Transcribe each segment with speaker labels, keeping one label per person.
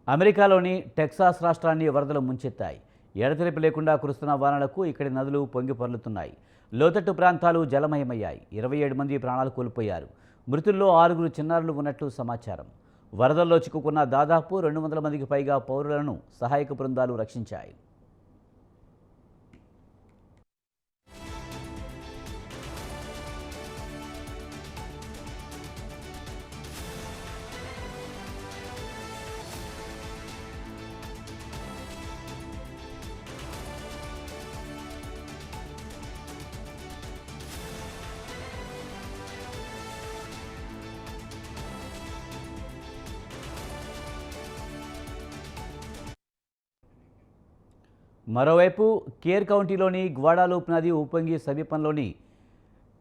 Speaker 1: అమెరికాలోని టెక్సాస్ రాష్ట్రాన్ని వరదలు ముంచెత్తాయి. ఎడతెరిపి లేకుండా కురుస్తున్న వానలకు ఇక్కడి నదులు పొంగి పొర్లుతున్నాయి. లోతట్టు ప్రాంతాలు జలమయమయ్యాయి. 27 మంది ప్రాణాలు కోల్పోయారు. మృతుల్లో 6 చిన్నారులు ఉన్నట్లు సమాచారం. వరదల్లో చిక్కుకున్న దాదాపు 200 మందికి పైగా పౌరులను సహాయక బృందాలు రక్షించాయి. మరోవైపు కేర్ కౌంటీలోని గ్వాడాలూప్ నది ఉప్పొంగి సమీపంలోని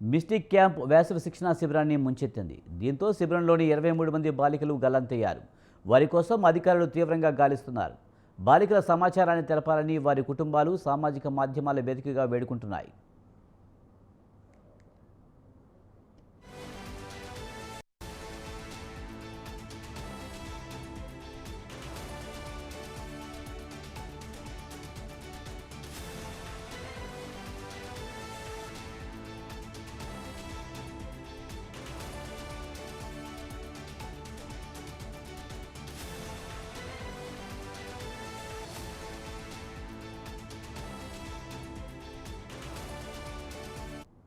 Speaker 1: మిస్టిక్ క్యాంప్ వేసవి శిక్షణా శిబిరాన్ని ముంచెత్తింది. దీంతో శిబిరంలోని 23 మంది బాలికలు గల్లంతయ్యారు. వారి కోసం అధికారులు తీవ్రంగా గాలిస్తున్నారు. బాలికల సమాచారాన్ని తెలపాలని వారి కుటుంబాలు సామాజిక మాధ్యమాల వేదికగా వేడుకుంటున్నాయి.